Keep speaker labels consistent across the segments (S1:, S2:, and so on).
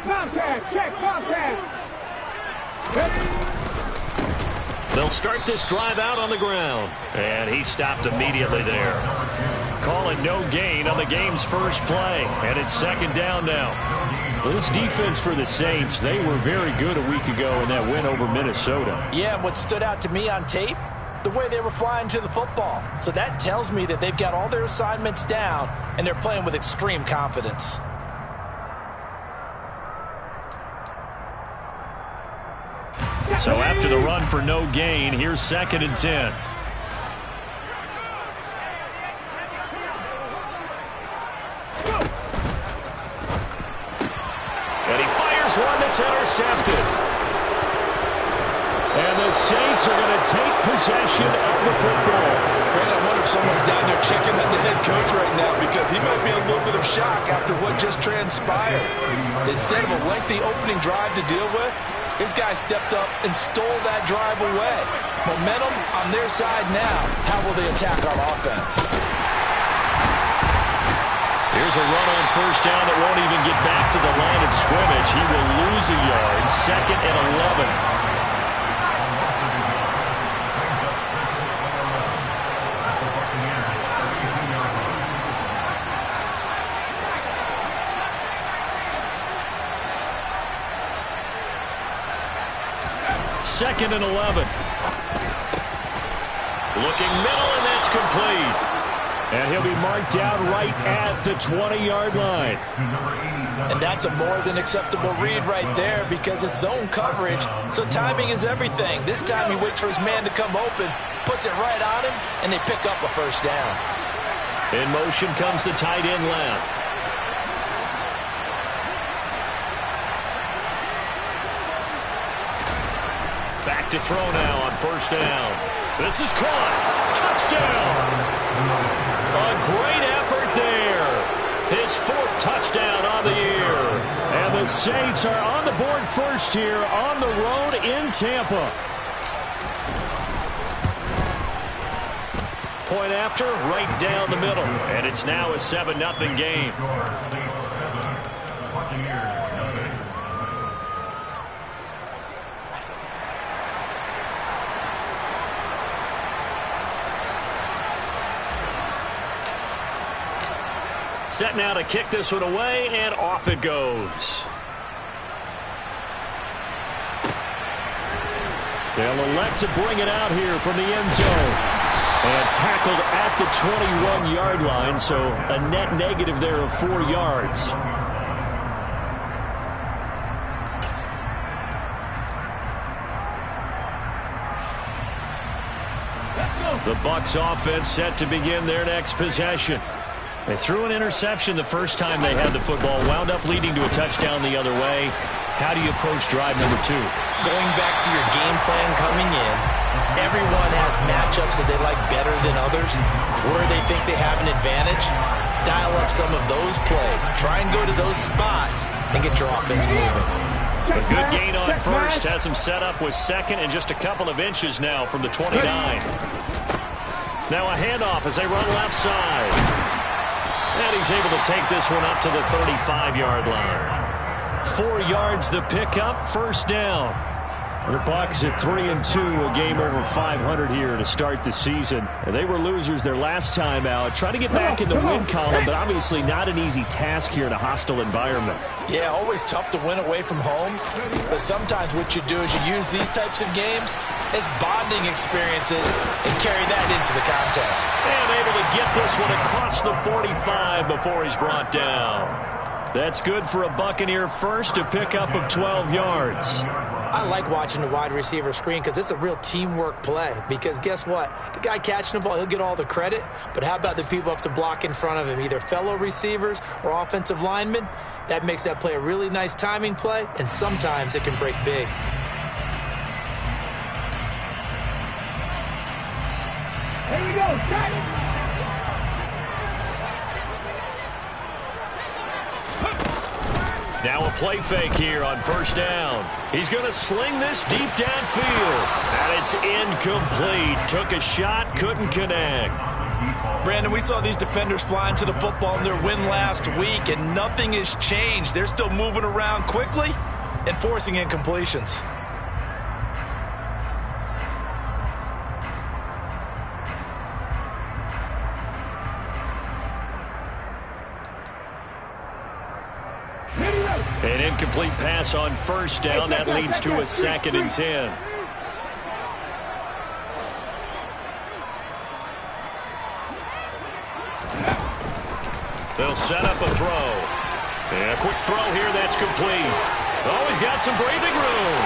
S1: contact, check contact.
S2: They'll start this drive out on the ground. And he stopped immediately there. Call it no gain on the game's first play. And it's second down now. Well, this defense for the Saints, they were very good a week ago in that win over Minnesota.
S3: Yeah, and what stood out to me on tape, the way they were flying to the football. So that tells me that they've got all their assignments down, and they're playing with extreme confidence.
S2: So after the run for no gain, here's 2nd and 10. And he fires one that's intercepted. And the Saints are going to take possession of the football.
S4: Man, I wonder if someone's down there checking on the head coach right now because he might be in a little bit of shock after what just transpired. Instead of a lengthy opening drive to deal with, his guy stepped up and stole that drive away. Momentum on their side now. How will they attack our offense?
S2: Here's a run on first down that won't even get back to the line of scrimmage. He will lose a yard. 2nd and 11. Second and 11. Looking middle, and that's complete. And he'll be marked down right at the 20-yard line.
S3: And that's a more than acceptable read right there because it's zone coverage, so timing is everything. This time he waits for his man to come open, puts it right on him, and they pick up a first down.
S2: In motion comes the tight end left. Back to throw now on first down. This is caught. Touchdown. A great effort there. His 4th touchdown on the year. And the Saints are on the board first here on the road in Tampa. Point after, right down the middle. And it's now a 7-0 game. Set now to kick this one away, and off it goes. They'll elect to bring it out here from the end zone. And tackled at the 21-yard line, so a net negative there of 4 yards. The Bucs offense set to begin their next possession. They threw an interception the first time they had the football, wound up leading to a touchdown the other way. How do you approach drive number 2?
S3: Going back to your game plan coming in, everyone has matchups that they like better than others. Where they think they have an advantage, dial up some of those plays. Try and go to those spots and get your offense moving.
S2: A good gain on first has him set up with 2nd and just a couple of inches now from the 29. Now a handoff as they run left side. And he's able to take this one up to the 35-yard line. 4 yards the pickup, first down. The Bucs at 3-2, a game over 500 here to start the season. And they were losers their last time out. Trying to get back in the win column, but obviously not an easy task here in a hostile environment.
S3: Yeah, always tough to win away from home. But sometimes what you do is you use these types of games as bonding experiences and carry that into the contest.
S2: And able to get this one across the 45 before he's brought down. That's good for a Buccaneer first, a pickup of 12 yards.
S3: I like watching the wide receiver screen because it's a real teamwork play. Because guess what? The guy catching the ball, he'll get all the credit. But how about the people up to block in front of him, either fellow receivers or offensive linemen? That makes that play a really nice timing play, and sometimes it can break big.
S1: Here we go, Titan.
S2: Now a play fake here on first down. He's going to sling this deep downfield. And it's incomplete. Took a shot, couldn't connect.
S4: Brandon, we saw these defenders flying to the football in their win last week, and nothing has changed. They're still moving around quickly and forcing incompletions.
S2: An incomplete pass on first down. That leads to a 2nd and 10. They'll set up a throw. And a quick throw here that's complete. Oh, he's got some breathing room.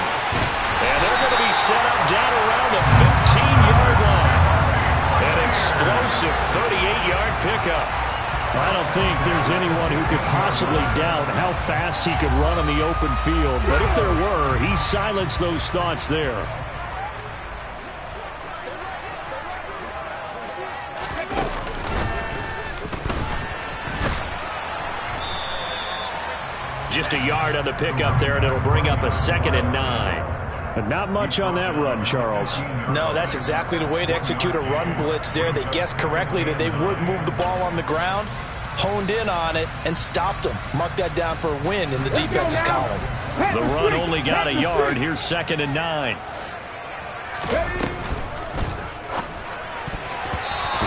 S2: And they're going to be set up down around the 15-yard line. An explosive 38-yard pickup.
S5: I don't think there's anyone who could possibly doubt how fast he could run on the open field. But if there were, he silenced those thoughts there.
S2: Just a yard on the pickup there, and it'll bring up a 2nd and 9.
S5: But not much on that run, Charles.
S4: No, that's exactly the way to execute a run blitz there. They guessed correctly that they would move the ball on the ground, honed in on it, and stopped them. Mark that down for a win in the defense's column.
S2: The run only got a yard. Here's 2nd and 9.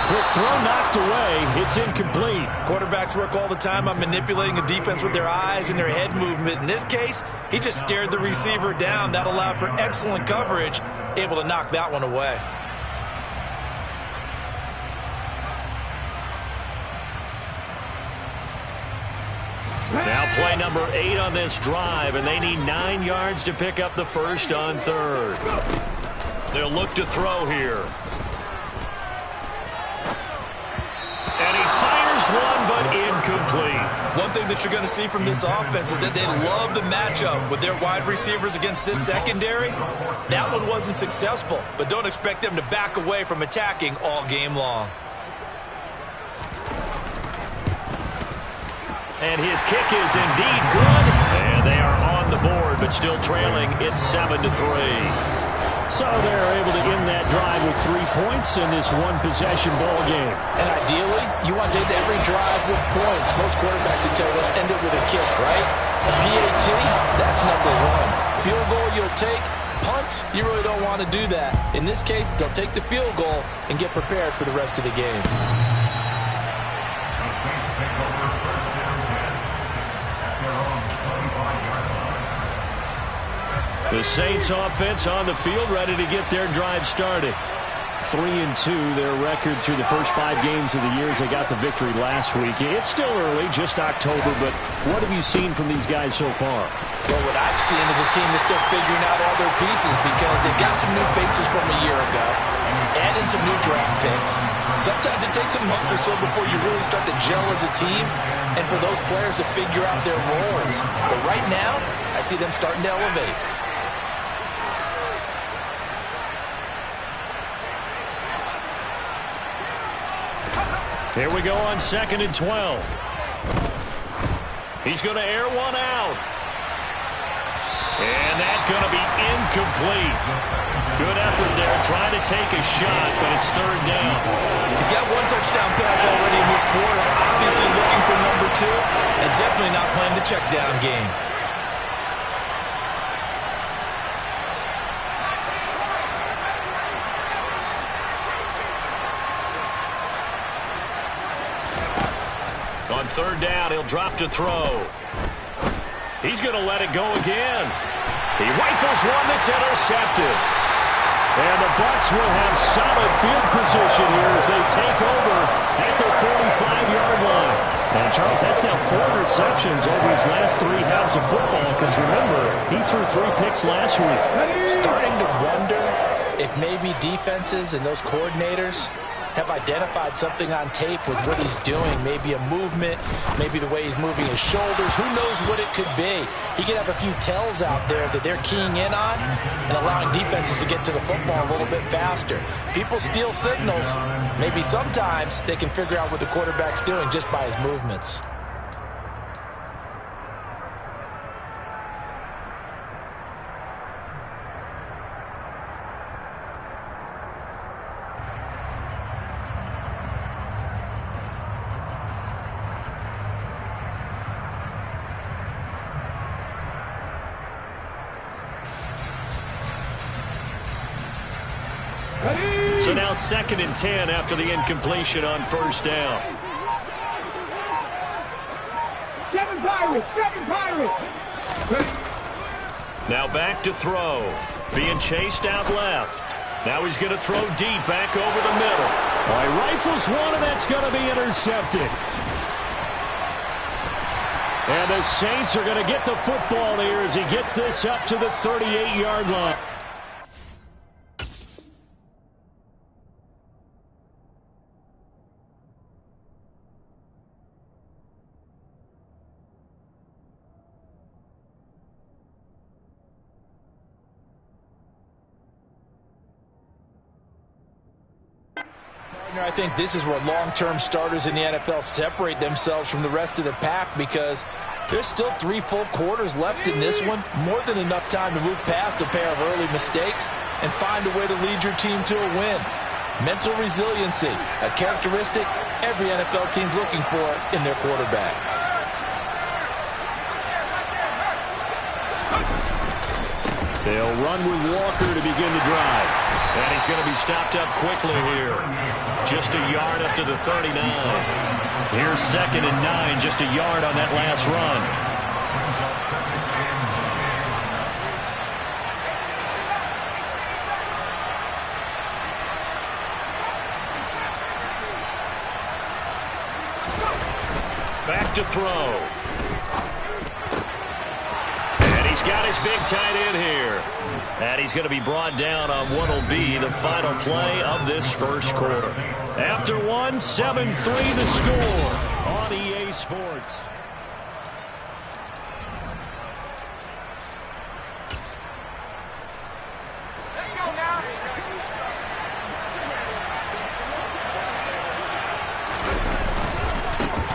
S5: Quick throw knocked away. It's incomplete.
S4: Quarterbacks work all the time on manipulating a defense with their eyes and their head movement. In this case, he just stared the receiver down. That allowed for excellent coverage, able to knock that one away.
S2: Now play number 8 on this drive, and they need 9 yards to pick up the first on 3rd. They'll look to throw here. And he fires one, but incomplete.
S4: One thing that you're going to see from this offense is that they love the matchup with their wide receivers against this secondary. That one wasn't successful, but don't expect them to back away from attacking all game long.
S2: And his kick is indeed good. And they are on the board, but still trailing. It's 7-3.
S5: So they're able to end that drive with 3 points in this one-possession ball game.
S4: And ideally, you want to end every drive with points. Most quarterbacks would tell us end it with a kick, right? A PAT, that's number 1. Field goal you'll take. Punts, you really don't want to do that. In this case, they'll take the field goal and get prepared for the rest of the game.
S2: The Saints offense on the field, ready to get their drive started.
S5: 3-2, their record through the first 5 games of the year as they got the victory last week. It's still early, just October, but what have you seen from these guys so far?
S4: Well, what I've seen is a team that's still figuring out all their pieces because they've got some new faces from a year ago, add in some new draft picks. Sometimes it takes a month or so before you really start to gel as a team and for those players to figure out their roles. But right now, I see them starting to elevate.
S2: Here we go on 2nd and 12. He's going to air one out. And that's going to be incomplete. Good effort there, trying to take a shot, but it's 3rd down.
S4: He's got 1 touchdown pass already in this quarter, obviously looking for number 2, and definitely not playing the check down game.
S2: On 3rd down, he'll drop to throw. He's going to let it go again. He rifles one that's intercepted. And the Bucs will have solid field position here as they take over at their 45-yard line. And, Charles, that's now 4 interceptions over his last 3 halves of football because, remember, he threw 3 picks last week.
S4: Starting to wonder if maybe defenses and those coordinators have identified something on tape with what he's doing. Maybe a movement, maybe the way he's moving his shoulders. Who knows what it could be? He could have a few tells out there that they're keying in on and allowing defenses to get to the football a little bit faster. People steal signals. Maybe sometimes they can figure out what the quarterback's doing just by his movements.
S2: So now 2nd and 10 after the incompletion on first down.
S1: 7 Pirates, 7 Pirates.
S2: Now back to throw. Being chased out left. Now he's going to throw deep back over the middle.
S5: All right, rifles one, and that's going to be intercepted. And the Saints are going to get the football here as he gets this up to the 38-yard line.
S4: I think this is where long-term starters in the NFL separate themselves from the rest of the pack, because there's still 3 full quarters left in this one. More than enough time to move past a pair of early mistakes and find a way to lead your team to a win. Mental resiliency, a characteristic every NFL team's looking for in their quarterback.
S5: They'll run with Walker to begin the drive.
S2: And he's going to be stopped up quickly here. Just a yard up to the 39. Here's 2nd and 9, just a yard on that last run. Back to throw. And he's got his big tight end here. And he's going to be brought down on what will be the final play of this first quarter. After 1, 7-3 the score on EA Sports.
S1: Let's go now.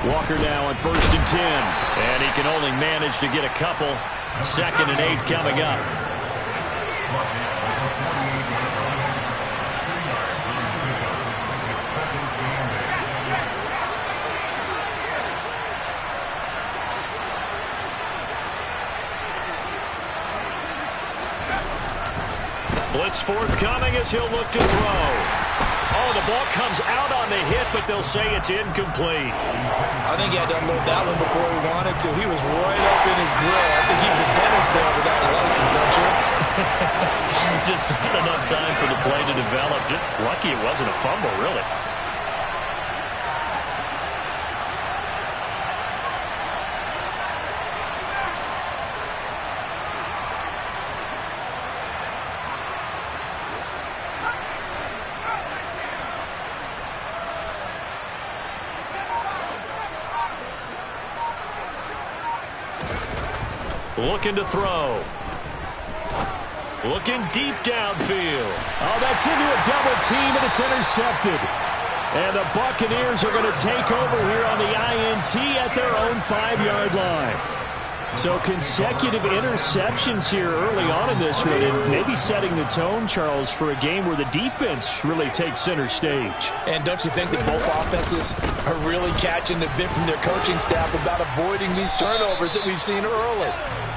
S2: Walker now on 1st and 10. And he can only manage to get a couple. 2nd and 8 coming up. Blitz forthcoming as he'll look to throw. Oh, the ball comes out on the hit, but they'll say it's incomplete.
S4: I think he had to unload that one before he wanted to. He was right up in his grill. I think he was a dentist there without a license, don't you?
S2: Just not enough time for the play to develop. Just lucky it wasn't a fumble, really. Looking to throw. Looking deep downfield.
S5: Oh, that's into a double team, and it's intercepted. And the Buccaneers are going to take over here on the INT at their own 5-yard line. So consecutive interceptions here early on in this one, and maybe setting the tone, Charles, for a game where the defense really takes center stage.
S4: And don't you think that both offenses are really catching the bit from their coaching staff about avoiding these turnovers that we've seen early?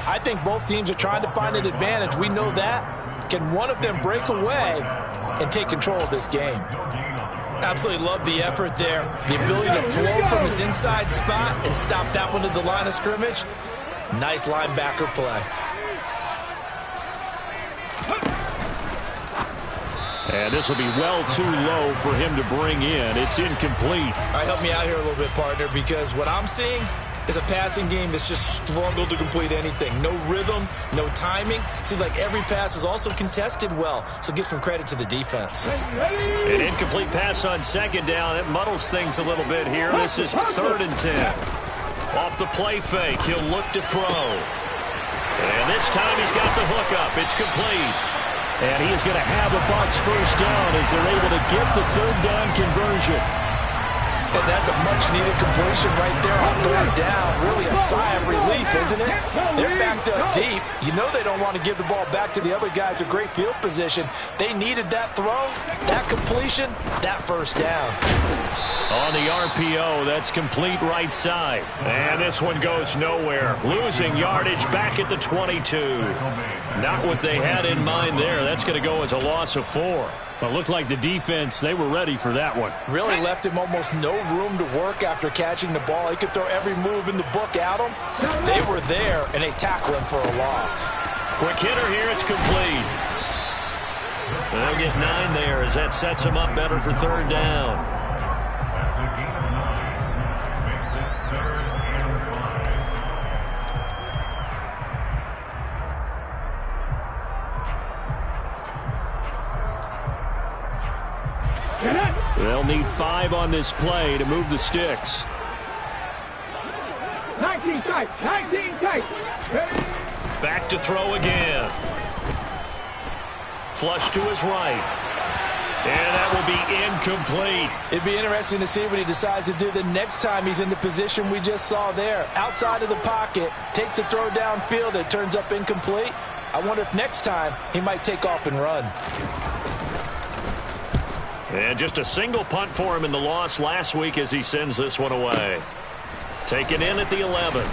S4: I think both teams are trying to find an advantage. We know that. Can one of them break away and take control of this game? Absolutely love the effort there. The ability to flow from his inside spot and stop that one at the line of scrimmage. Nice linebacker play.
S5: And this will be well too low for him to bring in. It's incomplete.
S4: All right, help me out here a little bit, partner, because what I'm seeing is a passing game that's just struggled to complete anything. No rhythm, no timing. Seems like every pass is also contested well, so give some credit to the defense.
S2: An incomplete pass on 2nd down. It muddles things a little bit here. This is 3rd and 10. Off the play fake, he'll look to throw. And this time he's got the hookup. It's complete.
S5: And he is going to have the Bucs first down as they're able to get the 3rd down conversion.
S4: And that's a much-needed completion right there on 3rd down. Really a sigh of relief, isn't it? They're backed up deep. You know they don't want to give the ball back to the other guys. A great field position. They needed that throw, that completion, that first down.
S2: On the RPO, that's complete right side. And this one goes nowhere. Losing yardage back at the 22. Not what they had in mind there. That's going to go as a loss of 4.
S5: Well, it looked like the defense, they were ready for that one.
S4: Really left him almost no room to work after catching the ball. He could throw every move in the book at him. They were there, and they tackle him for a loss.
S2: Quick hitter here. It's complete. They'll get 9 there as that sets them up better for 3rd down.
S5: They'll need 5 on this play to move the sticks.
S1: 19 tight. 19 tight.
S2: Back to throw again. Flush to his right. And that will be incomplete.
S4: It'd be interesting to see what he decides to do the next time he's in the position we just saw there. Outside of the pocket, takes a throw downfield, it turns up incomplete. I wonder if next time he might take off and run.
S2: And just a single punt for him in the loss last week as he sends this one away. Taken in at the 11.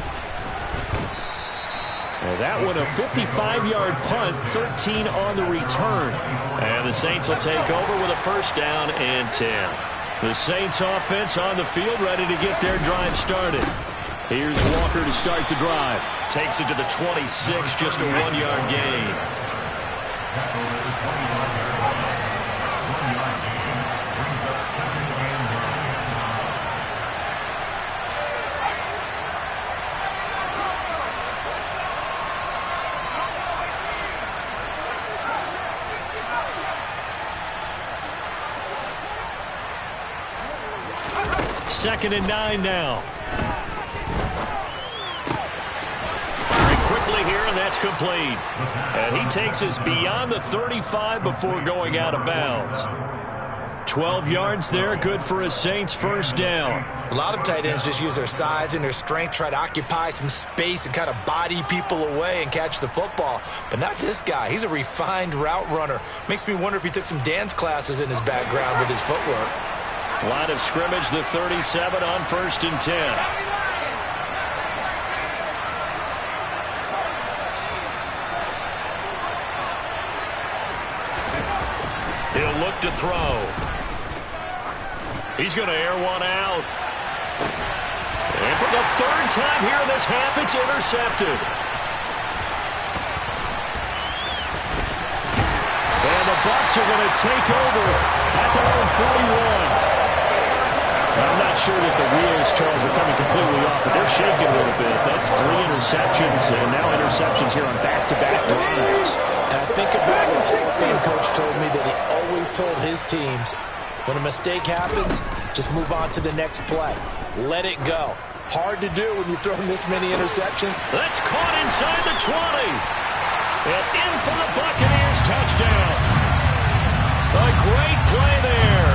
S5: Well, that one a 55-yard punt, 13 on the return.
S2: And the Saints will take over with a 1st down and 10. The Saints offense on the field ready to get their drive started.
S5: Here's Walker to start the drive.
S2: Takes it to the 26, just a 1-yard gain. Second and 9 now. Firing quickly here, and that's complete. And he takes us beyond the 35 before going out of bounds. 12 yards there, good for a Saints 1st down.
S3: A lot of tight ends just use their size and their strength, try to occupy some space and kind of body people away and catch the football. But not this guy. He's a refined route runner. Makes me wonder if he took some dance classes in his background with his footwork.
S2: Line of scrimmage, the 37 on 1st and 10. He'll look to throw. He's going to air one out. And for the 3rd time here in this half, it's intercepted.
S5: And the Bucs are going to take over at their own 41. I'm not sure that the wheels, Charles, are coming completely off, but they're shaking a little bit. That's 3 interceptions, and now interceptions here on back-to-back drives.
S3: And I think about what the game coach told me that he always told his teams, when a mistake happens, just move on to the next play. Let it go. Hard to do when you've thrown this many interceptions.
S2: That's caught inside the 20. And in for the Buccaneers touchdown. A great play there.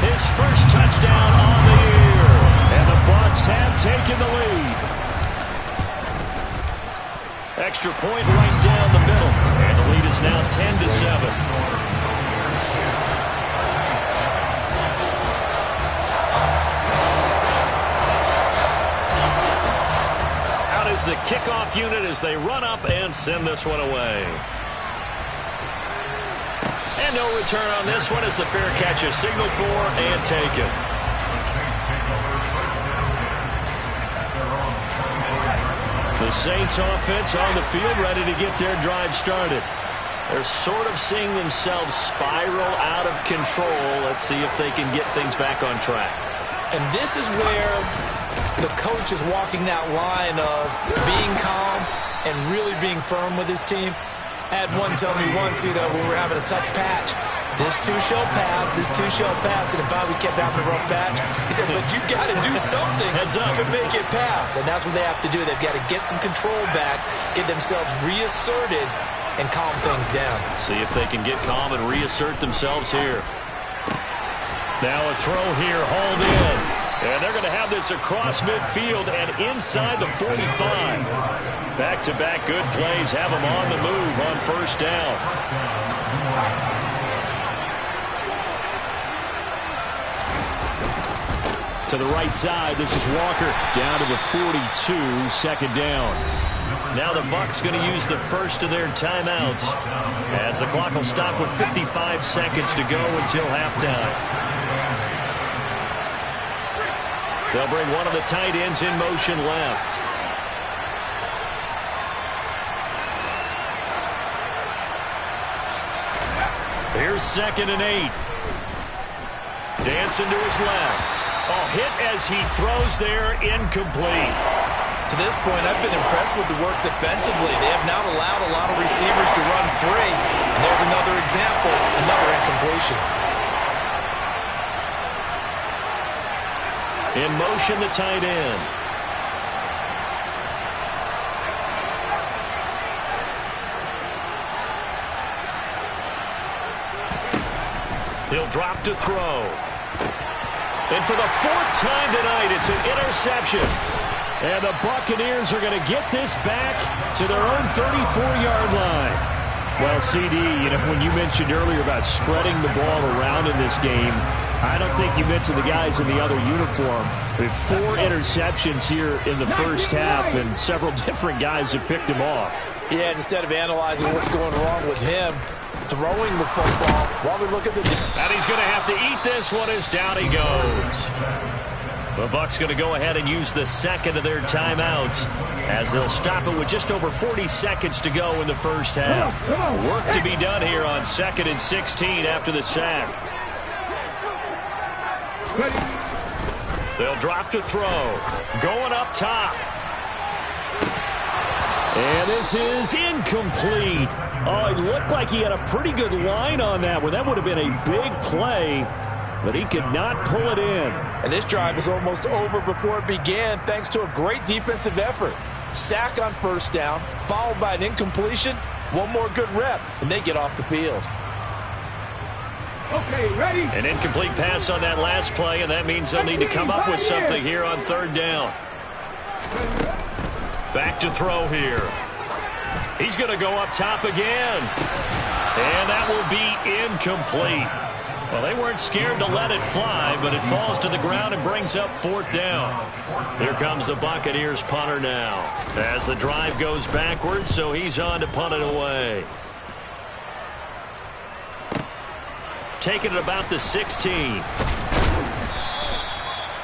S2: His 1st touchdown on the year.
S5: And the Bucs have taken the lead.
S2: Extra point right down the middle. And the lead is now 10-7. Out is the kickoff unit as they run up and send this one away. And no return on this one as the fair catch is signaled for and taken. The Saints offense on the field ready to get their drive started. They're sort of seeing themselves spiral out of control. Let's see if they can get things back on track.
S3: And this is where the coach is walking that line of being calm and really being firm with his team. I had one tell me once, when we were having a tough patch, this too shall pass, this too shall pass. And if we kept having a rough patch, he said, but you got to do something to make it pass. And that's what they have to do. They've got to get some control back, get themselves reasserted, and calm things down.
S2: See if they can get calm and reassert themselves here. Now a throw here, hauled in. And they're going to have this across midfield and inside the 45. Back-to-back good plays have them on the move on 1st down.
S5: to the right side. This is Walker down to the 42, second down.
S2: Now the Bucs going to use the first of their timeouts as the clock will stop with 55 seconds to go until halftime. They'll bring one of the tight ends in motion left. Here's 2nd and 8. Dancing to his left. Oh, hit as he throws there, incomplete.
S4: To this point, I've been impressed with the work defensively. They have not allowed a lot of receivers to run free. And there's another example, another incompletion.
S2: In motion, the tight end. He'll drop to throw. And for the 4th time tonight, it's an interception.
S5: And the Buccaneers are going to get this back to their own 34-yard line. Well, CD, when you mentioned earlier about spreading the ball around in this game, I don't think you mentioned the guys in the other uniform. With 4 interceptions here in the first half, and several different guys have picked him off.
S3: Yeah, and instead of analyzing what's going wrong with him, throwing the football while we look at the...
S2: And he's going to have to eat this one as down he goes. The Bucs going to go ahead and use the second of their timeouts as they'll stop it with just over 40 seconds to go in the first half. Work to be done here on 2nd and 16 after the sack. They'll drop to throw. Going up top.
S5: And this is incomplete. Oh, it looked like he had a pretty good line on that one. That would have been a big play, but he could not pull it in.
S3: And this drive is almost over before it began thanks to a great defensive effort. Sack on 1st down, followed by an incompletion. One more good rep, and they get off the field.
S1: Okay, ready?
S2: An incomplete pass on that last play, and that means they'll need to come up with something here on 3rd down. Back to throw here. He's going to go up top again. And that will be incomplete. Well, they weren't scared to let it fly, but it falls to the ground and brings up 4th down. Here comes the Buccaneers punter now as the drive goes backwards, so he's on to punt it away. Taking it about the 16.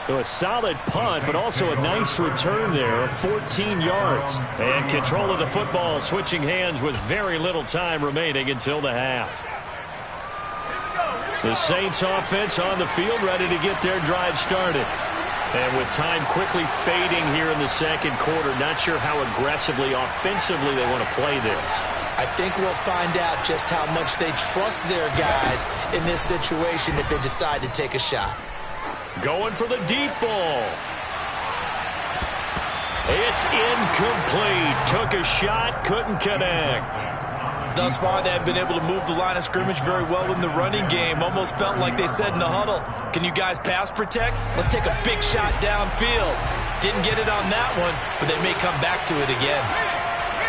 S5: So a solid punt, but also a nice return there of 14 yards.
S2: And control of the football switching hands with very little time remaining until the half. The Saints offense on the field ready to get their drive started. And with time quickly fading here in the 2nd quarter, not sure how aggressively, offensively they want to play this.
S3: I think we'll find out just how much they trust their guys in this situation if they decide to take a shot.
S2: Going for the deep ball. It's incomplete. Took a shot, couldn't connect.
S4: Thus far, they have been able to move the line of scrimmage very well in the running game. Almost felt like they said in the huddle, can you guys pass protect? Let's take a big shot downfield. Didn't get it on that one, but they may come back to it again.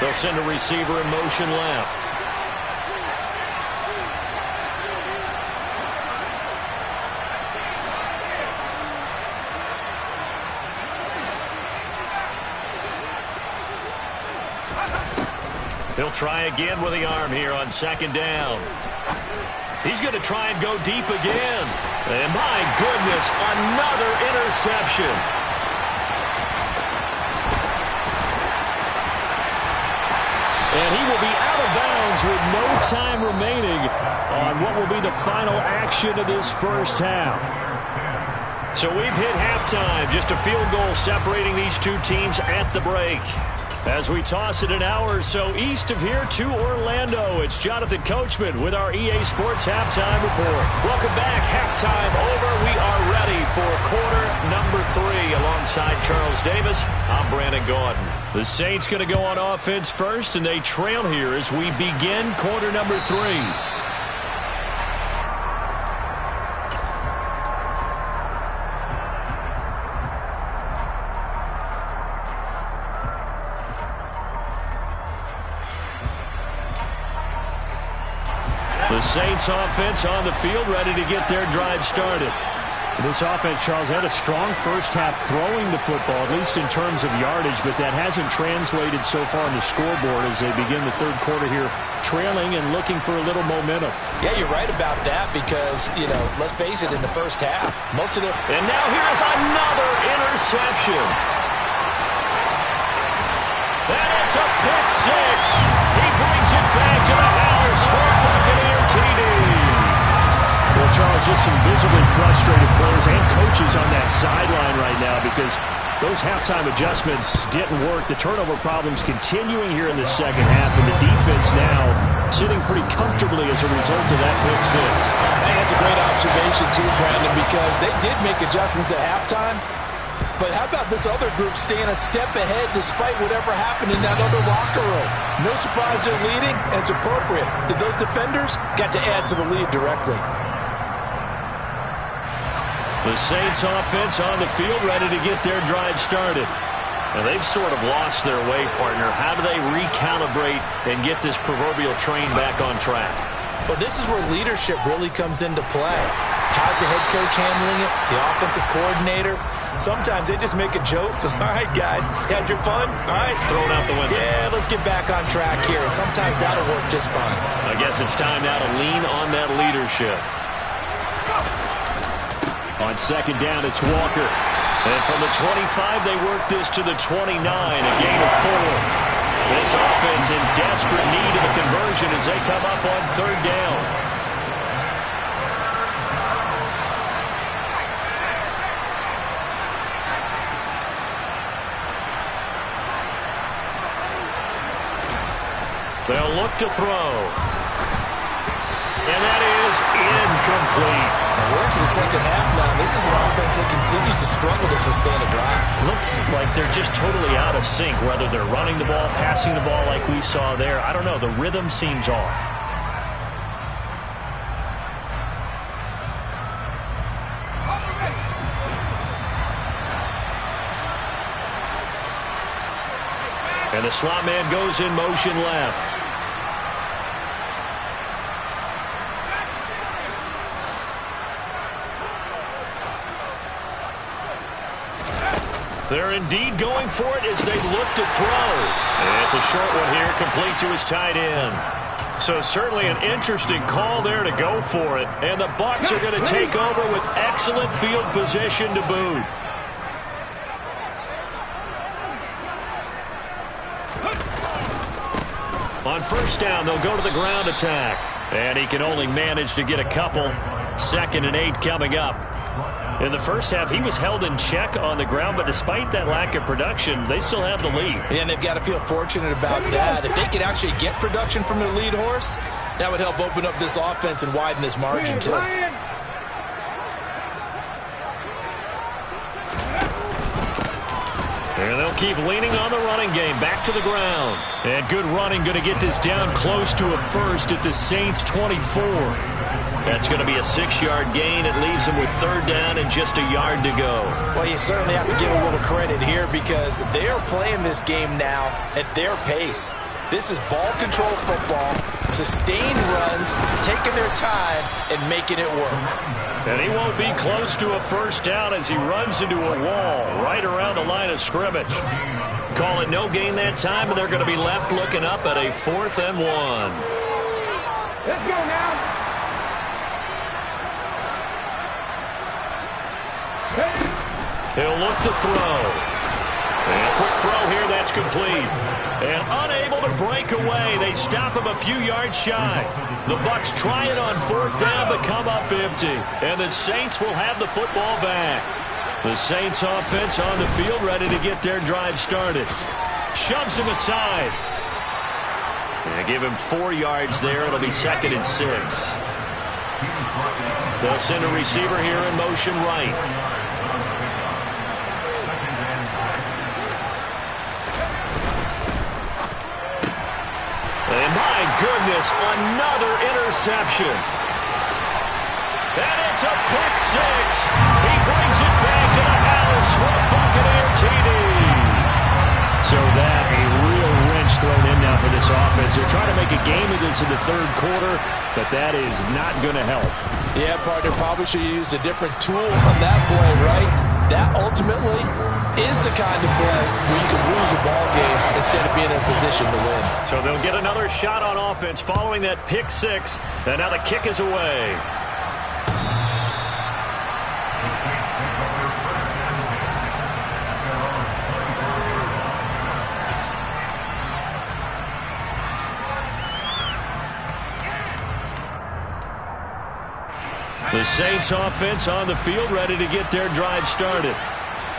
S2: They'll send a receiver in motion left. He'll try again with the arm here on 2nd down. He's going to try and go deep again. And my goodness, another interception.
S5: And he will be out of bounds with no time remaining on what will be the final action of this first half.
S2: So we've hit halftime. Just a field goal separating these two teams at the break. As we toss it an hour or so east of here to Orlando, it's Jonathan Coachman with our EA Sports Halftime Report. Welcome back. Halftime over. We are ready for quarter number 3. Alongside Charles Davis, I'm Brandon Gaudin. The Saints going to go on offense first, and they trail here as we begin quarter number 3. The Saints offense on the field ready to get their drive started.
S5: This offense, Charles, had a strong first half throwing the football, at least in terms of yardage, but that hasn't translated so far on the scoreboard as they begin the third quarter here, trailing and looking for a little momentum.
S3: Yeah, you're right about that because, let's face it, in the first half, most of their...
S2: And now here's another interception. And it's a pick six. He brings it back to the house for a Buccaneer TD.
S5: Well, Charles, just some visibly frustrated players and coaches on that sideline right now because those halftime adjustments didn't work. The turnover problems continuing here in the second half, and the defense now sitting pretty comfortably as a result of that pick six.
S4: Hey, that's a great observation, too, Brandon, because they did make adjustments at halftime. But how about this other group staying a step ahead despite whatever happened in that other locker room? No surprise they're leading, and it's appropriate that those defenders got to add to the lead directly.
S2: The Saints offense on the field ready to get their drive started. And they've sort of lost their way, partner. How do they recalibrate and get this proverbial train back on track?
S3: Well, this is where leadership really comes into play. How's the head coach handling it? The offensive coordinator? Sometimes they just make a joke. All right, guys, you had your fun? All right.
S2: Throw it out the window.
S3: Yeah, let's get back on track here. And sometimes that'll work just fine.
S2: I guess it's time now to lean on that leadership.
S5: On second down, it's Walker.
S2: And from the 25, they work this to the 29, a gain of 4. This offense in desperate need of a conversion as they come up on third down. They'll look to throw. And that is incomplete.
S3: And we're into the second half now. This is an offense that continues to struggle to sustain a drive.
S2: Looks like they're just totally out of sync, whether they're running the ball, passing the ball like we saw there. I don't know. The rhythm seems off. And the slot man goes in motion left. They're indeed going for it as they look to throw. And it's a short one here, complete to his tight end. So certainly an interesting call there to go for it. And the Bucs are going to take over with excellent field position to boot. On first down, they'll go to the ground attack. And he can only manage to get a couple. 2nd and 8 coming up. In the first half, he was held in check on the ground, but despite that lack of production, they still have the lead.
S3: And they've got to feel fortunate about that. If they could actually get production from their lead horse, that would help open up this offense and widen this margin, too.
S2: And they'll keep leaning on the running game. Back to the ground. And good running, going to get this down close to a first at the Saints' 24. That's going to be a 6-yard gain. It leaves them with third down and just a yard to go.
S3: Well, you certainly have to give a little credit here because they are playing this game now at their pace. This is ball control football, sustained runs, taking their time and making it work.
S2: And he won't be close to a first down as he runs into a wall right around the line of scrimmage. Call it no gain that time, and they're going to be left looking up at a 4th and 1.
S1: Let's go now.
S2: He'll look to throw. And a quick throw here, that's complete. And unable to break away. They stop him a few yards shy. The Bucs try it on 4th down, but come up empty. And the Saints will have the football back. The Saints offense on the field ready to get their drive started. Shoves him aside. And give him 4 yards there. It'll be 2nd and 6. They'll send a receiver here in motion right. And my goodness, another interception. And it's a pick six. He brings it back to the house for a Buccaneer TD.
S5: So that a real wrench thrown in now for this offense. They're trying to make a game of this in the third quarter, but that is not going to help.
S4: Yeah, partner, probably should have used a different tool on that play, right? That ultimately is the kind of play where you can lose a ball game instead of being in a position to win.
S2: So they'll get another shot on offense following that pick six, and now the kick is away. The Saints offense on the field ready to get their drive started.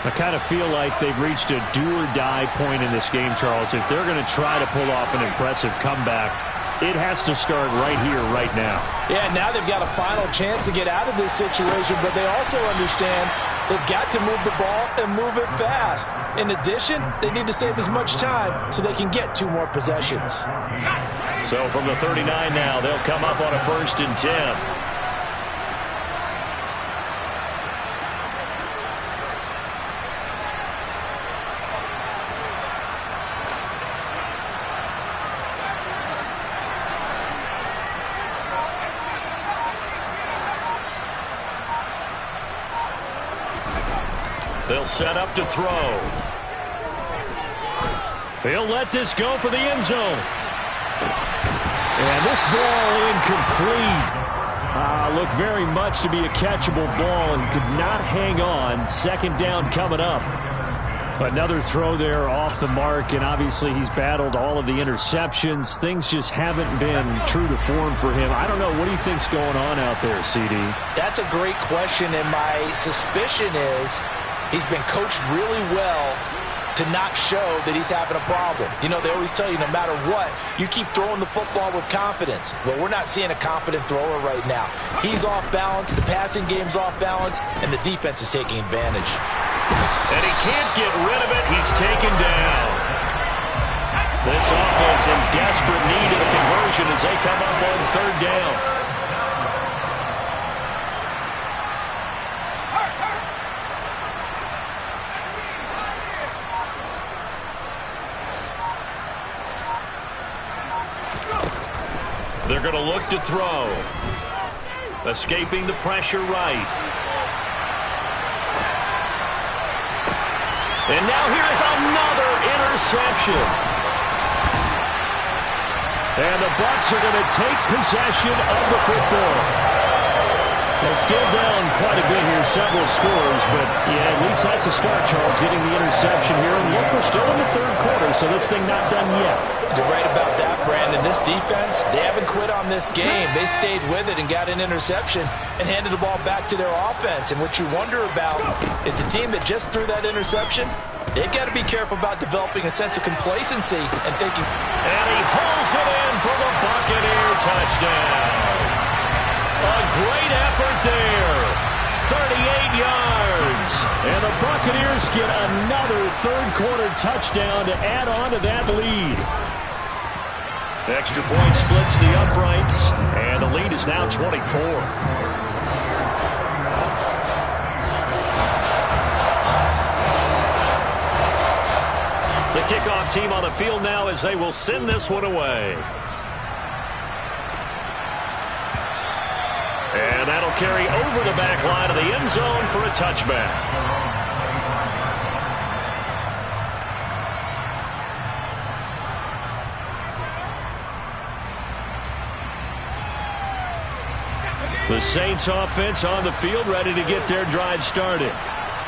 S5: I kind of feel like they've reached a do-or-die point in this game, Charles. If they're going to try to pull off an impressive comeback, it has to start right here, right now.
S3: Yeah, now they've got a final chance to get out of this situation, but they also understand they've got to move the ball and move it fast. In addition, they need to save as much time so they can get 2 more possessions.
S2: So from the 39 now, they'll come up on a 1st and 10. They'll set up to throw. He'll let this go for the end zone.
S5: And this ball incomplete. Looked very much to be a catchable ball and could not hang on. 2nd down coming up. Another throw there off the mark, and obviously he's battled all of the interceptions. Things just haven't been true to form for him. I don't know. What do you think's going on out there, CD?
S3: That's a great question, and my suspicion is he's been coached really well to not show that he's having a problem. You know, they always tell you no matter what, you keep throwing the football with confidence. Well, we're not seeing a confident thrower right now. He's off balance, the passing game's off balance, and the defense is taking advantage.
S2: And he can't get rid of it. He's taken down. This offense in desperate need of a conversion as they come up on 3rd down. They're going to look to throw. Escaping the pressure right. And now here is another interception.
S5: And the Bucs are going to take possession of the football. They're still down quite a bit here, several scores, but yeah, at least that's a start, Charles, getting the interception here. And look, we're still in the 3rd quarter, so this thing not done yet.
S3: You're right about that, Brandon. This defense, they haven't quit on this game. They stayed with it and got an interception and handed the ball back to their offense. And what you wonder about is the team that just threw that interception, they've got to be careful about developing a sense of complacency and thinking.
S2: And he hauls it in for the Buccaneer touchdown. A great effort there. 38 yards. And the Buccaneers get another 3rd quarter touchdown to add on to that lead. Extra point splits the uprights, and the lead is now 24. The kickoff team on the field now as they will send this one away. And that'll carry over the back line of the end zone for a touchback. The Saints offense on the field ready to get their drive started.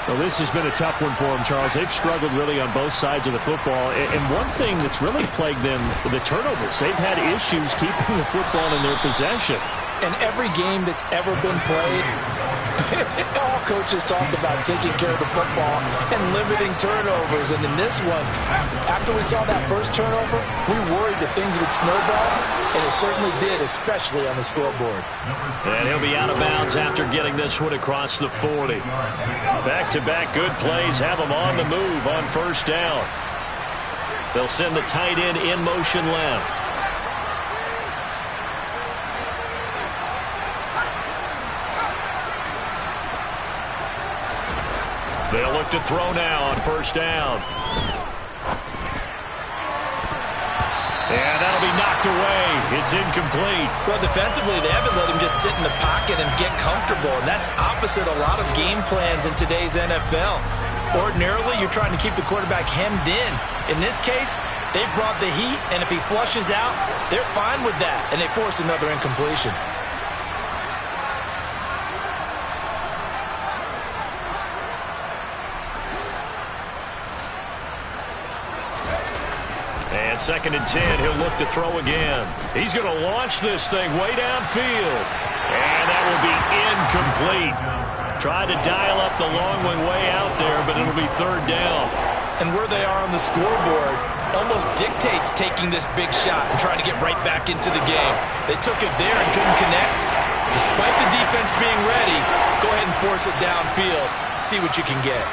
S5: Well, this has been a tough one for them, Charles. They've struggled really on both sides of the football. And one thing that's really plagued them, the turnovers. They've had issues keeping the football in their possession.
S3: In every game that's ever been played, all coaches talk about taking care of the football and limiting turnovers. And in this one, after we saw that first turnover, we worried that things would snowball, and it certainly did, especially on the scoreboard.
S2: And he'll be out of bounds after getting this one across the 40. Back-to-back good plays have them on the move on 1st down. They'll send the tight end in motion left. They'll look to throw now on 1st down. And knocked away. It's incomplete.
S4: Well, defensively, they haven't let him just sit in the pocket and get comfortable, and that's opposite a lot of game plans in today's NFL. Ordinarily, you're trying to keep the quarterback hemmed in. In this case, they brought the heat, and if he flushes out, they're fine with that, and they force another incompletion.
S2: And 2nd and 10, he'll look to throw again. He's going to launch this thing way downfield. And that will be incomplete. Tried to dial up the long one way out there, but it'll be 3rd down.
S4: And where they are on the scoreboard almost dictates taking this big shot and trying to get right back into the game. They took it there and couldn't connect. Despite the defense being ready, go ahead and force it downfield. See what you can get.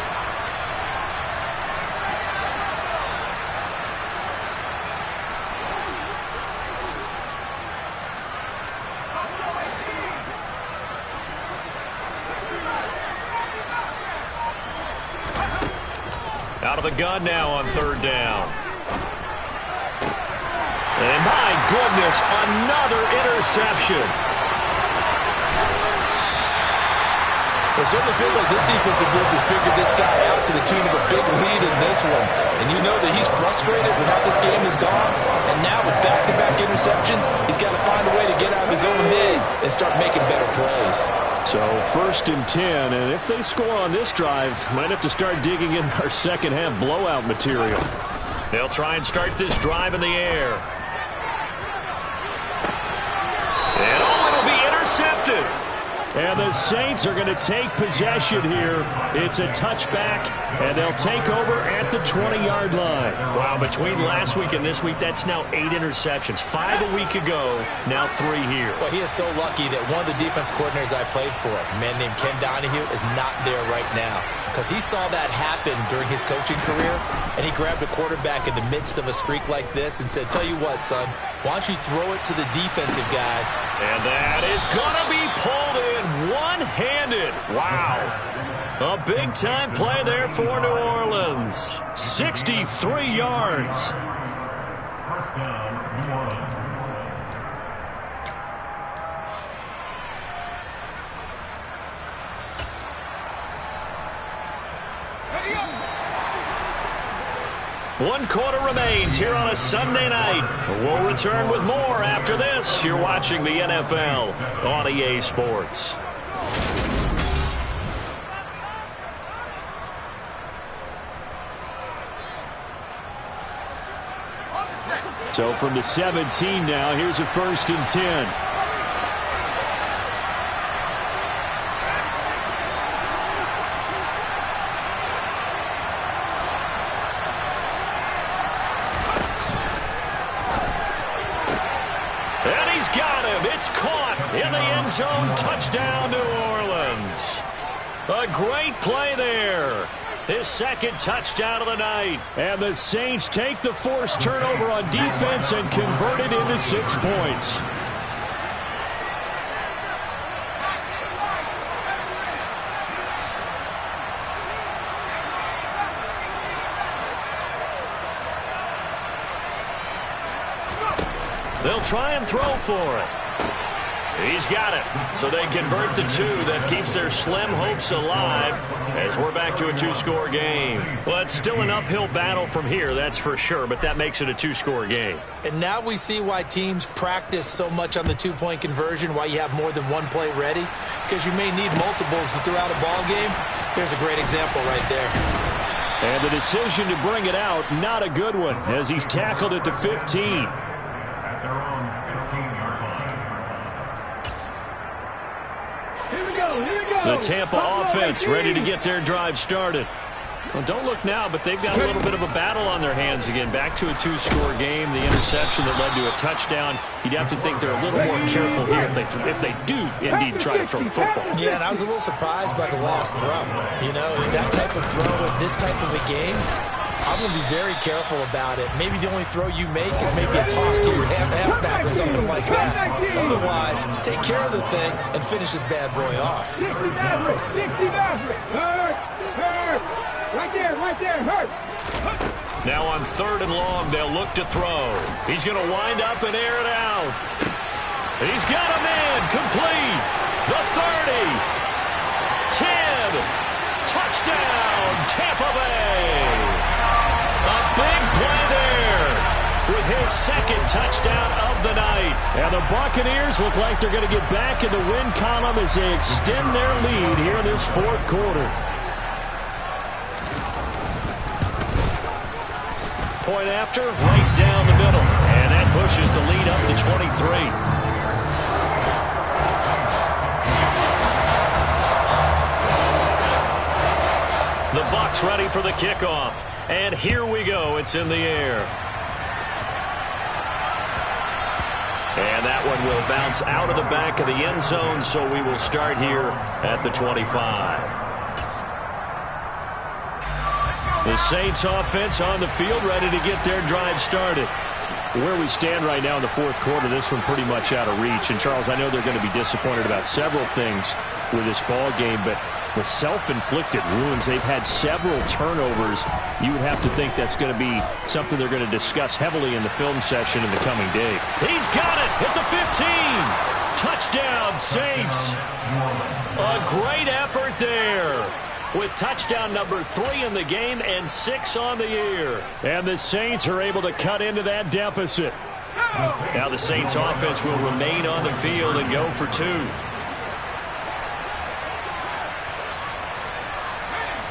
S2: Out of the gun now on 3rd down. And my goodness, another interception.
S4: It certainly feels like this defensive group has figured this guy out to the tune of a big lead in this one. And you know that he's frustrated with how this game has gone. And now with back-to-back interceptions, he's got to find a way to get out of his own head and start making better plays.
S5: So 1st and 10, and if they score on this drive, might have to start digging in our second-half blowout material.
S2: They'll try and start this drive in the air. And it'll be intercepted.
S5: And the Saints are going to take possession here. It's a touchback, and they'll take over at the 20-yard line.
S2: Wow, between last week and this week, that's now 8 interceptions. 5 a week ago, now 3 here.
S3: Well, he is so lucky that one of the defense coordinators I played for, a man named Ken Donahue, is not there right now. Because he saw that happen during his coaching career, and he grabbed a quarterback in the midst of a streak like this and said, tell you what, son, why don't you throw it to the defensive guys?
S2: And that is going to be pulled in one-handed. Wow. A big-time play there for New Orleans. 63 yards.
S1: First down, New Orleans.
S2: One quarter remains here on a Sunday night. We'll return with more after this. You're watching the NFL on EA Sports.
S5: So from the 17 now, here's a 1st and 10.
S2: It's caught in the end zone. Touchdown, New Orleans. A great play there. His 2nd touchdown of the night.
S5: And the Saints take the forced turnover on defense and convert it into 6 points.
S2: They'll try and throw for it. He's got it. So they convert the 2. That keeps their slim hopes alive as we're back to a 2-score game. Well, it's still an uphill battle from here, that's for sure, but that makes it a 2-score game.
S3: And now we see why teams practice so much on the 2-point conversion, why you have more than one play ready, because you may need multiples throughout a ball game. There's a great example right there.
S5: And the decision to bring it out, not a good one, as he's tackled at the 15.
S2: The Tampa offense ready to get their drive started. Well, don't look now, but they've got a little bit of a battle on their hands again. Back to a 2-score game. The interception that led to a touchdown. You'd have to think they're a little more careful here if they do indeed try to throw the football.
S3: Yeah, and I was a little surprised by the last throw. You know, that type of throw in this type of a game, I'm going to be very careful about it. Maybe the only throw you make is maybe a toss to your halfback or something like that. Otherwise, take care of the thing and finish this bad boy off.
S1: Right there,
S2: Now on 3rd and long, they'll look to throw. He's going to wind up and air it out. He's got a man complete. The 30. 10. Touchdown, Tampa Bay. A big play there with his 2nd touchdown of the night. And the Buccaneers look like they're going to get back in the win column as they extend their lead here in this 4th quarter. Point after, right down the middle. And that pushes the lead up to 23. The Bucs ready for the kickoff. And here we go. It's in the air. And that one will bounce out of the back of the end zone, so we will start here at the 25. The Saints offense on the field, ready to get their drive started. Where we stand right now in the 4th quarter, this one pretty much out of reach. And, Charles, I know they're going to be disappointed about several things with this ball game, but the self-inflicted wounds, they've had several turnovers. You would have to think that's going to be something they're going to discuss heavily in the film session in the coming day. He's got it at the 15. Touchdown, Saints. A great effort there, with touchdown number 3 in the game and 6 on the year. And the Saints are able to cut into that deficit. Now the Saints offense will remain on the field and go for 2.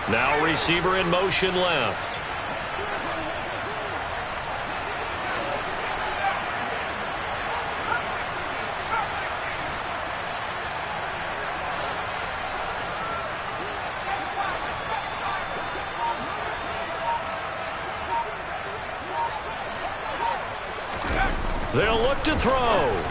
S2: Now receiver in motion left. They'll look to throw.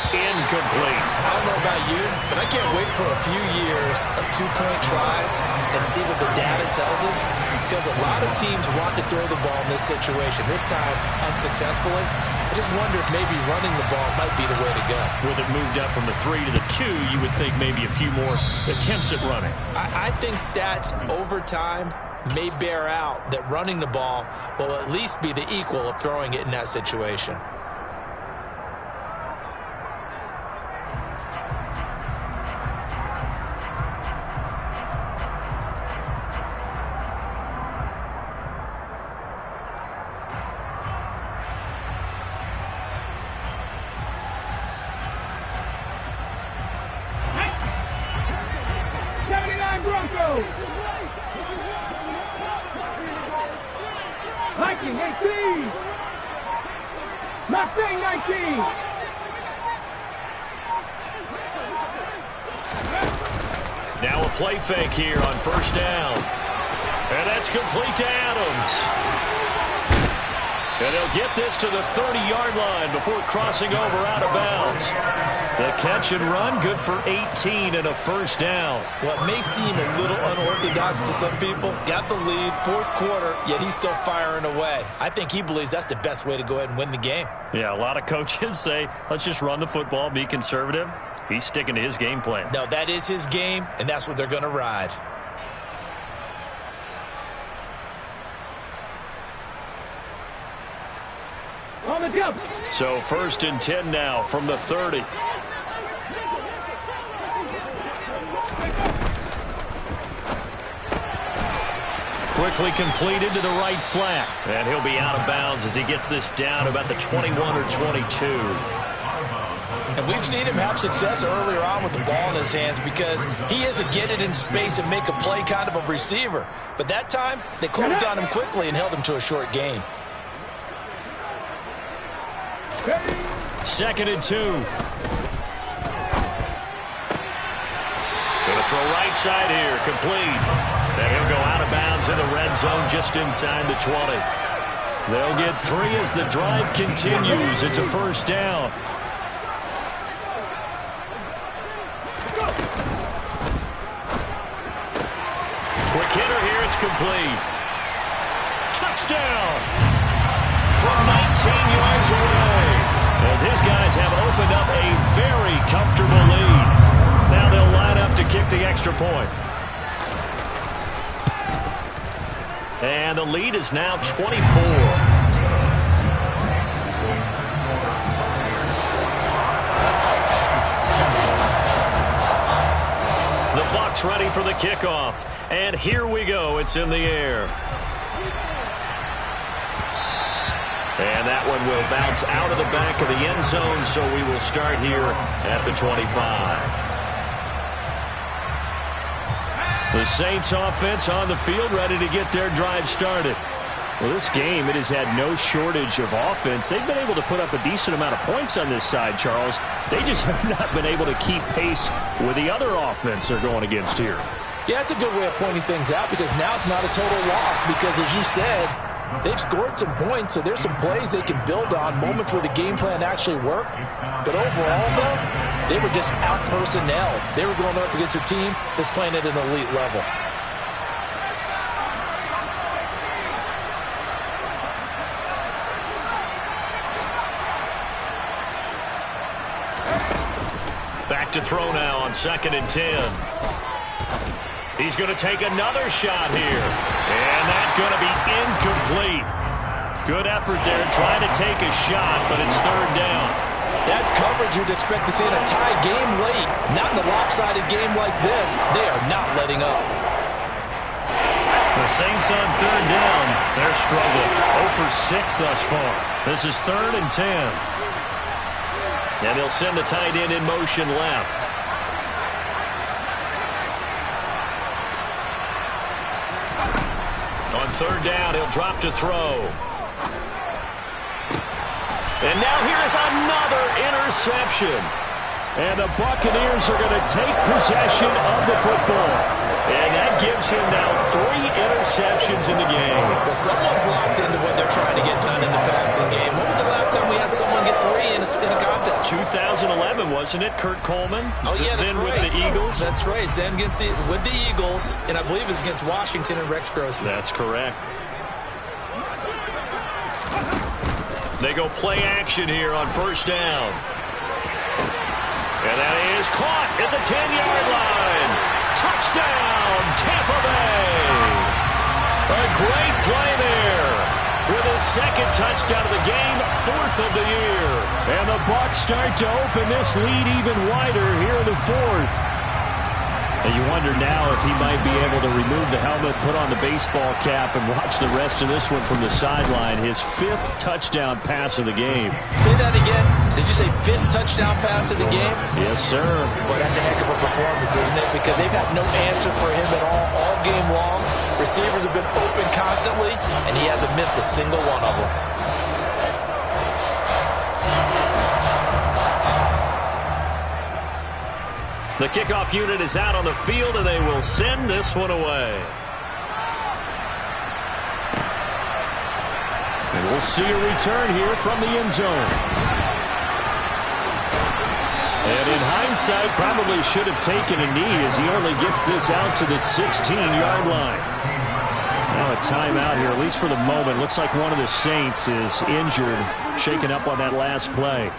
S2: Incomplete.
S3: I don't know about you, but I can't wait for a few years of 2-point tries and see what the data tells us, because a lot of teams want to throw the ball in this situation. This time, unsuccessfully. I just wonder if maybe running the ball might be the way to go.
S2: With it moved up from the 3 to the 2, you would think maybe a few more attempts at running.
S3: I think stats over time may bear out that running the ball will at least be the equal of throwing it in that situation.
S2: Now a play fake here on 1st down. And that's complete to Adams. And he'll get this to the 30-yard line before crossing over out of bounds. The catch and run, good for 18 and a 1st down.
S3: What may seem a little unorthodox to some people, got the lead, 4th quarter, yet he's still firing away. I think he believes that's the best way to go ahead and win the game.
S2: Yeah, a lot of coaches say, let's just run the football, be conservative. He's sticking to his game plan.
S3: No, that is his game, and that's what they're going to ride.
S6: On the jump.
S2: So 1st and 10 now from the 30. Quickly completed to the right flat. And he'll be out of bounds as he gets this down about the 21 or 22.
S3: And we've seen him have success earlier on with the ball in his hands because he is a get it in space and make a play kind of a receiver. But that time, they closed on him quickly and held him to a short gain.
S2: 2nd and 2. Going to throw right side here, complete. And he'll go out of bounds in the red zone just inside the 20. They'll get 3 as the drive continues. It's a 1st down. Quick hitter here, it's complete. Touchdown! From 19 yards away, as his guys have opened up a very comfortable lead. Now they'll line up to kick the extra point. And the lead is now 24. The Bucs ready for the kickoff. And here we go. It's in the air. And that one will bounce out of the back of the end zone, so we will start here at the 25. The Saints offense on the field ready to get their drive started. Well, this game, it has had no shortage of offense. They've been able to put up a decent amount of points on this side, Charles. They just have not been able to keep pace with the other offense they're going against here.
S3: Yeah, it's a good way of pointing things out because now it's not a total loss because, as you said, they've scored some points, so there's some plays they can build on, moments where the game plan actually worked. But overall, though, they were just out-personnel. They were going up against a team that's playing at an elite level.
S2: Back to throw now on 2nd and 10. He's going to take another shot here. And that's going to be incomplete. Good effort there trying to take a shot, but it's 3rd down.
S3: That's coverage you'd expect to see in a tie game late. Not in a lopsided game like this. They are not letting up.
S2: The Saints on 3rd down. They're struggling. 0 for 6 thus far. This is 3rd and 10. And he'll send the tight end in motion left. On 3rd down, he'll drop to throw. And now here's another interception. And the Buccaneers are going to take possession of the football. And that gives him now 3 interceptions in the game.
S3: Well, someone's locked into what they're trying to get done in the passing game. When was the last time we had someone get 3 in a contest?
S2: 2011, wasn't it, Kurt Coleman?
S3: Oh, yeah, that's
S2: then
S3: right.
S2: With the Eagles?
S3: That's right. Then with the Eagles, and I believe it's against Washington and Rex Grossman.
S2: That's correct. They go play action here on 1st down. And that is caught at the 10-yard line. Touchdown, Tampa Bay. A great play there. With his 2nd touchdown of the game, 4th of the year.
S5: And the Bucs start to open this lead even wider here in the 4th. And you wonder now if he might be able to remove the helmet, put on the baseball cap, and watch the rest of this one from the sideline. His 5th touchdown pass of the game.
S3: Say that again. Did you say 5th touchdown pass of the game?
S2: Yes, sir.
S3: Boy, that's a heck of a performance, isn't it? Because they've had no answer for him at all game long. Receivers have been open constantly, and he hasn't missed a single one of them.
S2: The kickoff unit is out on the field, and they will send this one away.
S5: And we'll see a return here from the end zone. And in hindsight, probably should have taken a knee as he only gets this out to the 16-yard line. Now a timeout here, at least for the moment. Looks like one of the Saints is injured, shaken up on that last play.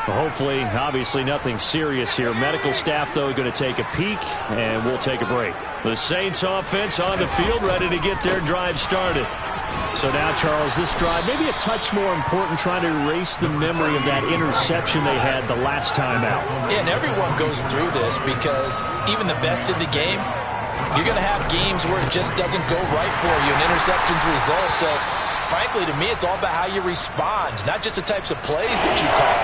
S5: Well, hopefully, obviously nothing serious here. Medical staff, though, going to take a peek, and we'll take a break.
S2: The Saints offense on the field, ready to get their drive started.
S5: So now, Charles, this drive maybe a touch more important, trying to erase the memory of that interception they had the last time out.
S3: Yeah, and everyone goes through this because even the best in the game, you're going to have games where it just doesn't go right for you, and interceptions result. So, frankly, to me, it's all about how you respond, not just the types of plays that you call,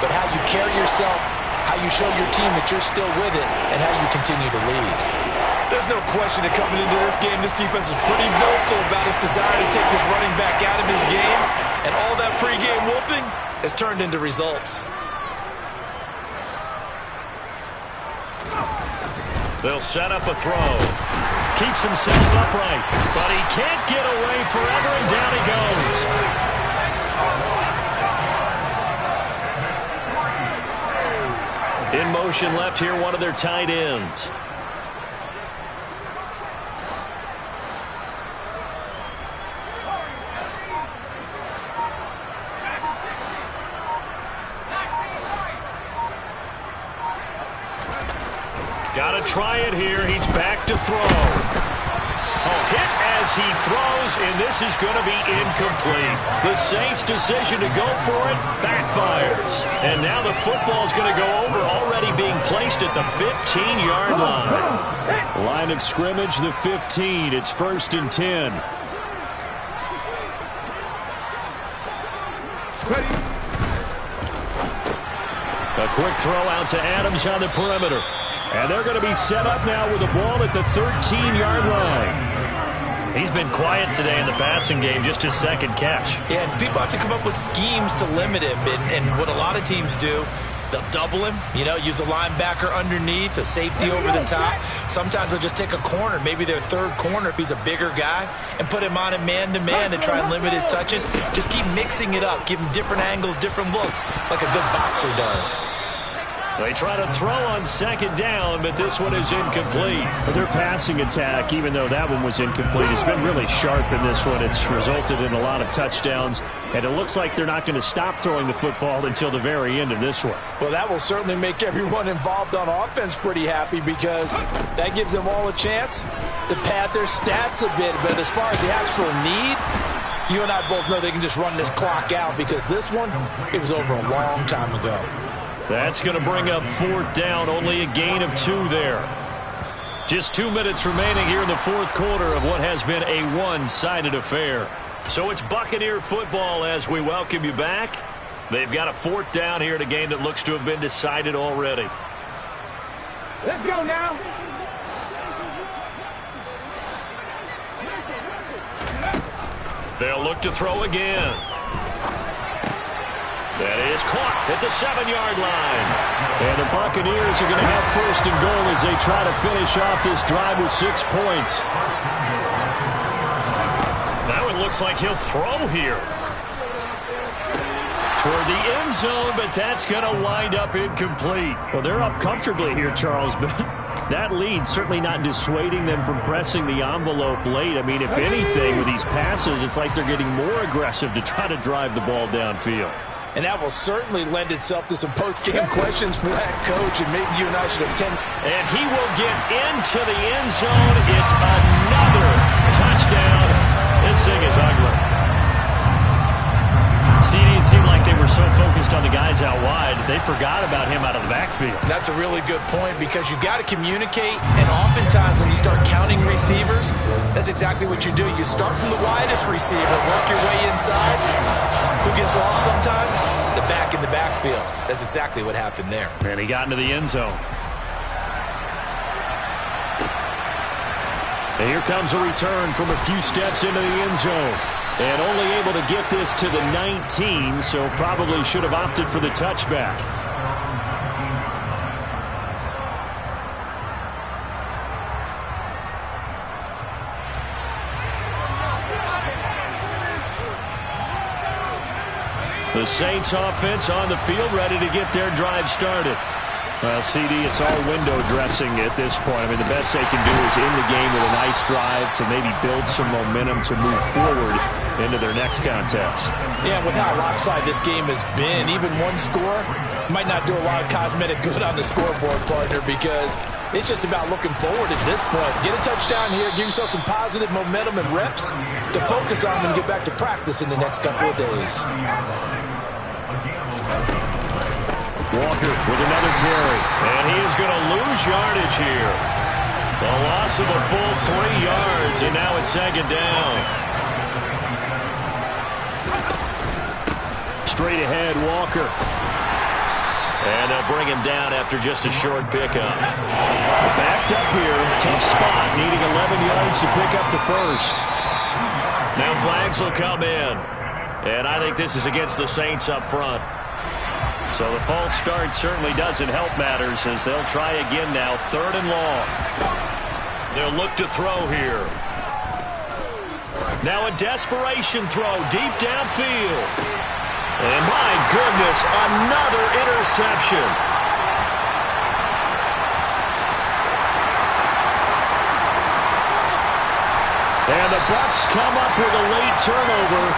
S3: but how you carry yourself, how you show your team that you're still with it, and how you continue to lead.
S4: There's no question that coming into this game, this defense was pretty vocal about its desire to take this running back out of his game, and all that pregame wolfing has turned into results.
S2: They'll set up a throw. Keeps himself upright, but he can't get away forever, and down he goes. In motion left here, one of their tight ends. Got to try it here. He's back to throw. Oh, hit as he throws, and this is going to be incomplete. The Saints' decision to go for it backfires. And now the football is going to go over, already being placed at the 15-yard line.
S5: Line of scrimmage, the 15. It's 1st and 10.
S2: A quick throw out to Adams on the perimeter.
S5: And they're going to be set up now with the ball at the 13-yard line.
S2: He's been quiet today in the passing game, just his second catch.
S3: Yeah, and people have to come up with schemes to limit him. And what a lot of teams do, they'll double him, use a linebacker underneath, a safety over the top. Sometimes they'll just take a corner, maybe their third corner if he's a bigger guy, and put him on a man-to-man to try and limit his touches. Just keep mixing it up, give him different angles, different looks, like a good boxer does.
S2: They try to throw on second down, but this one is incomplete.
S5: Their passing attack, even though that one was incomplete, has been really sharp in this one. It's resulted in a lot of touchdowns, and it looks like they're not going to stop throwing the football until the very end of this one.
S4: Well, that will certainly make everyone involved on offense pretty happy because that gives them all a chance to pad their stats a bit. But as far as the actual need, you and I both know they can just run this clock out because this one, it was over a long time ago.
S2: That's going to bring up 4th down, only a gain of 2 there. Just 2 minutes remaining here in the 4th quarter of what has been a one-sided affair. So it's Buccaneer football as we welcome you back. They've got a 4th down here in a game that looks to have been decided already.
S6: Let's go now.
S2: They'll look to throw again. That is caught at the 7-yard line.
S5: And the Buccaneers are going to have 1st and goal as they try to finish off this drive with 6 points.
S2: Now it looks like he'll throw here. Toward the end zone, but that's going to wind up incomplete.
S5: Well, they're up comfortably here, Charles, but that lead certainly not dissuading them from pressing the envelope late. I mean, if anything, with these passes, it's like they're getting more aggressive to try to drive the ball downfield.
S4: And that will certainly lend itself to some post-game questions for that coach, and maybe you and I should attend.
S2: And he will get into the end zone. It's another touchdown. This thing is ugly. CD, it seemed like they were so focused on the guys out wide, they forgot about him out of the backfield.
S3: That's a really good point because you've got to communicate, and oftentimes when you start counting receivers, that's exactly what you do. You start from the widest receiver, work your way inside. Who gets lost sometimes? The back in the backfield. That's exactly what happened there.
S2: And he got into the end zone.
S5: And here comes a return from a few steps into the end zone. And only able to get this to the 19, so probably should have opted for the touchback.
S2: The Saints offense on the field, ready to get their drive started.
S5: Well, CD, it's all window dressing at this point. I mean, the best they can do is end the game with a nice drive to maybe build some momentum to move forward into their next contest.
S4: Yeah, with how lopsided this game has been, even one score might not do a lot of cosmetic good on the scoreboard, partner, because it's just about looking forward at this point. Get a touchdown here, give yourself some positive momentum and reps to focus on when you get back to practice in the next couple of days.
S5: Walker with another carry.
S2: And he is going to lose yardage here. A loss of a full 3 yards, and now it's 2nd down.
S5: Straight ahead, Walker.
S2: And they'll bring him down after just a short pickup.
S5: Backed up here. Tough spot, needing 11 yards to pick up the first.
S2: Now flags will come in. And I think this is against the Saints up front. So the false start certainly doesn't help matters as they'll try again now. 3rd and long. They'll look to throw here. Now a desperation throw deep downfield. And my goodness, another interception.
S5: And the Bucs come up with a late turnover.